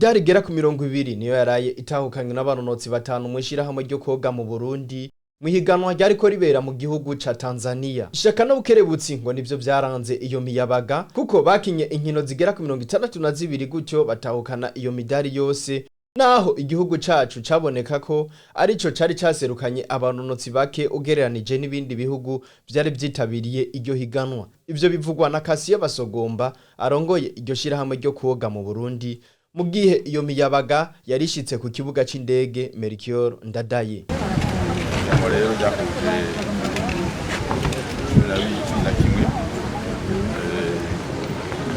Imidari igera ku 20 niyo yaraye itahukanywe n'abanonotsi batanu mwishirahamwe ryo koga mu Burundi muhiganwa yariko ribera mu gihugu ca Tanzania. Ishaka no bukerebutsi ngo nivyo vyaranze iyo miyabaga kuko bakinye inkino zigera ku 62 gutyo batahukana iyo midari yose, naho igihugu cacu caboneka ko arico cari caserukanye abanonotsi bake ugereranije n'ibindi bihugu vyari vyitabiriye iryo higanwa. Ivyo bivugwa na Kasiya Basogomba arongoye iryo shirahamwe ryo koga mu Burundi mu gihe iyo miyabaga yarishitse ku kibuga c'indege Mercure Ndadaye. Rero ryakuje na kimwe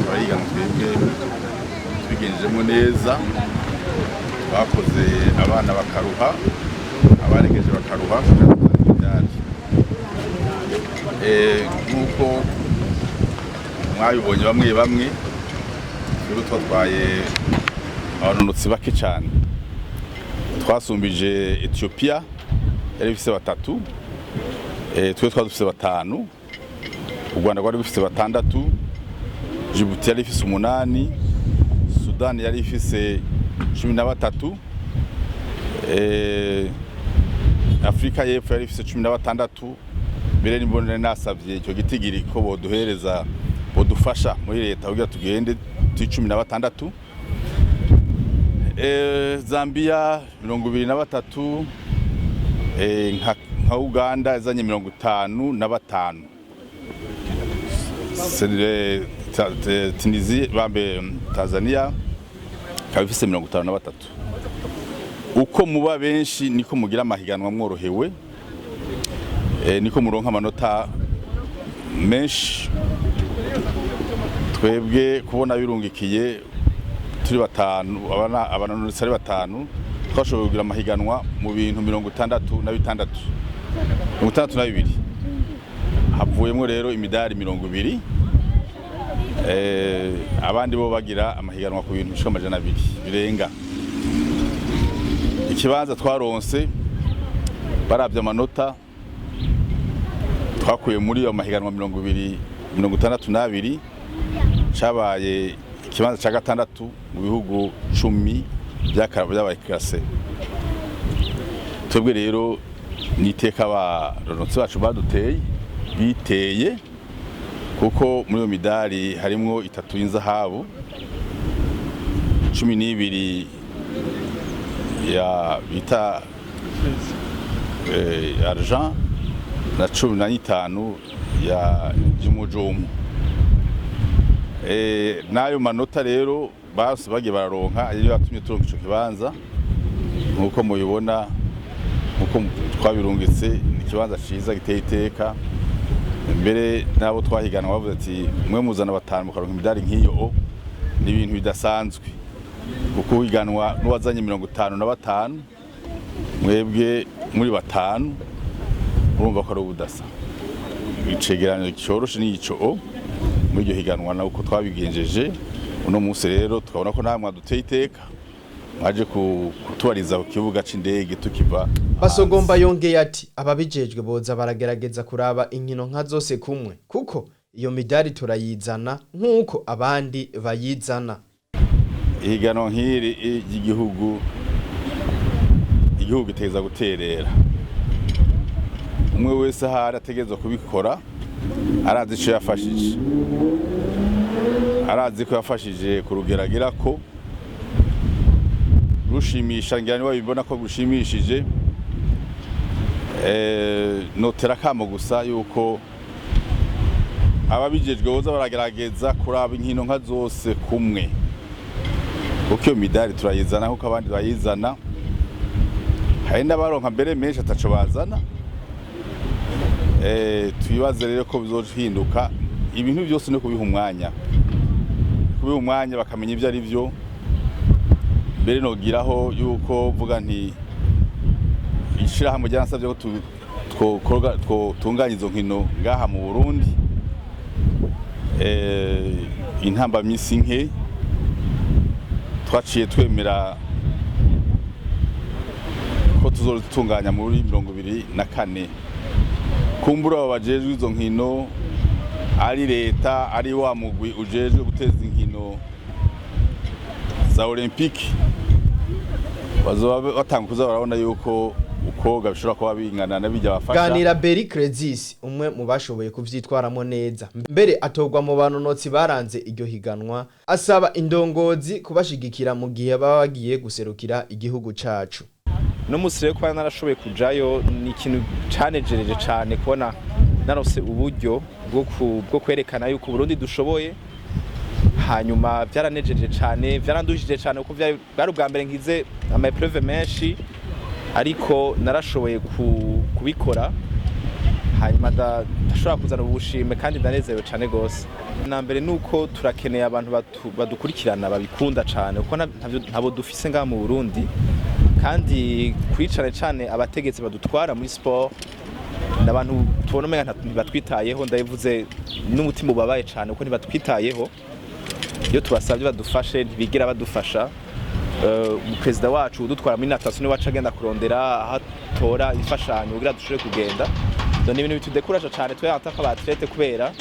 bariga twebwe tubigenjemo neza, bakoze abana bakaruha, abaregeje bakaruha Imidari. Nkuko mwabibonye bamwe rero twatwaye abanonotsi bake cyane, twasumbije Ethiopia yari ifise batatu, twe twadufise batanu, u Rwanda rwari rufise batandatu, Djibouti yari ifise 8, Sudan yari ifise 13, Afrika y'Epfo yari ifise 16. Mbere nimbonere nasavye icyo gitigiri ko boduhereza bodufasha muri leta kugira tugende tu 16. Zambia 23, nka Uganda izanye 55. Tunisia bambe Tanzania kabifise 53. Uko muba benshi niko mugira amahiganwa mworohewe, niko muronka amanota menshi. Twebwe kubona birungikiye turi batanu, abanonotsi ari batanu, twashoboye kugira amahiganwa mu bintu 66. 62 havuyemo rero imidari 20, abandi bo bagira amahiganwa ku bintu 200 birenga. Ikibanza twaronse baravye amanota twakuye muri iyo mahiganwa 62 cabaye ikibanza ca gatandatu mu bihugu 10 by'abaye classé. Twebwe rero n'iteka abaronotsi bacu baduteye biteye, kuko muri iyo midari harimwo 3 y'inzahabu, 12 ya bita argent na 15 ya y'umujumu. Nayo manota rero basi bagiye bararonka iyo yatumye turonka ico kibanza, nkuko mubibona, nkuko twabirungitse ikibanza ciza giteye iteka. Mbere nabo twahiganwa bavuze ati mwe muzana batanu mukaronka imidari nk'iyo, ni ibintu bidasanzwe, kuko higanwa n'uwazanye 55, mwebwe muri batanu urumva ko ari ubudasa. Icegeranyo cyoroshe n'ico muri iryo higanwa na uko twabigenjeje uno munsi. Rero tukabona ko nta mwaduteye iteka, mwaje kutubariza ku kibuga c'indege tukiva. Basogomba yongeye ati ababijejwe boza baragerageza kuraba inkino nka zose kumwe, kuko iyo midari turayizana nkuko abandi bayizana. Ihiganwa nk'iri y'igihugu, igihugu giteza guterera. Umwe wese ahari ategerezwa kubikora, arazi ico yafashije, arazi ko yafashije kurugeragira ko rushimisha. Ngira niba bibona ko gushimishije, notera kamo gusa yuko ababijejwe boza baragerageza kuraba inkino nka zose kumwe, kuko iyo midari turayizana kuko abandi bayizana. Hari n'abaronka mbere menshi ataco bazana. Twibaze rero ko bizohinduka ibintu byose, no kubiha umwanya bakamenya ivyo ari byo. Mbere nogiraho yuko vuga nti ishirahamwe ryansavye ko twotunganya izo nkino ngaha mu Burundi, intambamisi nke twaciye twemera ko tuzotunganya muri 2024. Kumbura abajejwe izo nkino ari leta, ari wa mugwi ujejwe guteza inkino za olympique bazoba batanga kuza barabona yuko ukoga bishobora kuba bingana nabijya bafasha. Ganira Beri Credis umwe mu bashoboye kuvyitwaramo neza mbere atogwa mu banonotsi baranze iryo higanwa asaba indongozi kubashigikira mu gihe baba bagiye guserukira igihugu cacu. No musire kwa narashoboye kujayo ni ikintu canejereje cyane kubona narose uburyo bwo kwerekana yuko Burundi dushoboye, hanyuma byaranejeje cyane byarandushije cyane kuko bwari ubwa mbere ngize ama preuve menshi, ariko narashoboye kubikora, hanyuma ndashobora kuzana ubushime kandi ndanezerewe cyane gose. Na mbere nuko turakeneye abantu badukurikirana babikunda cyane kuko ntabo dufise nga mu Burundi, kandi kwicana cyane abategetsi badutwara muri sport n'abantu tubona umenga ntibatwitayeho, ndabivuze n'umutima ubabaye cyane kuko ntibatwitayeho. Iyo tubasabye badufashe ntibigera badufasha. Perezida wacu udutwara muri Natation niwe waca agenda kurondera ahatora imfashanyo kugira dushobore kugenda. Done ibintu bitudekuraje cyane twe ataka abatlete kubera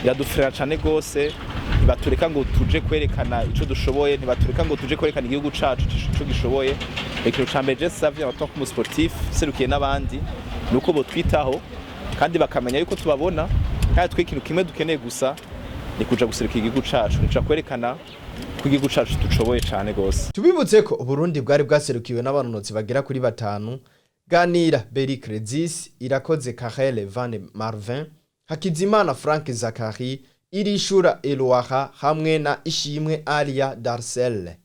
yadufrera cyane gose, ntibatureka ngo tuje kwerekana ico dushoboye, ntibatureka ngo tuje kwerekana igihugu cacu ico gishoboye. Ikintu ca mbere je savye abatwa ku sportif serukiye n'abandi nuko bo twitaho kandi bakamenya yuko tubabona, kandi twe ikintu kimwe dukeneye gusa ni kuja guserukira igihugu cacu, nico kwerekana ko igihugu cacu tucoboye cyane gose. Tubibutse ko Burundi bwari bwaserukiwe n'abanonotsi bagera kuri 5: Ganira Beri Credis, Irakoze Karele Van Marvin, Hakizimana Frank Zakari, Irishura Eloaha hamwe na Ishimwe Alia Darcelle.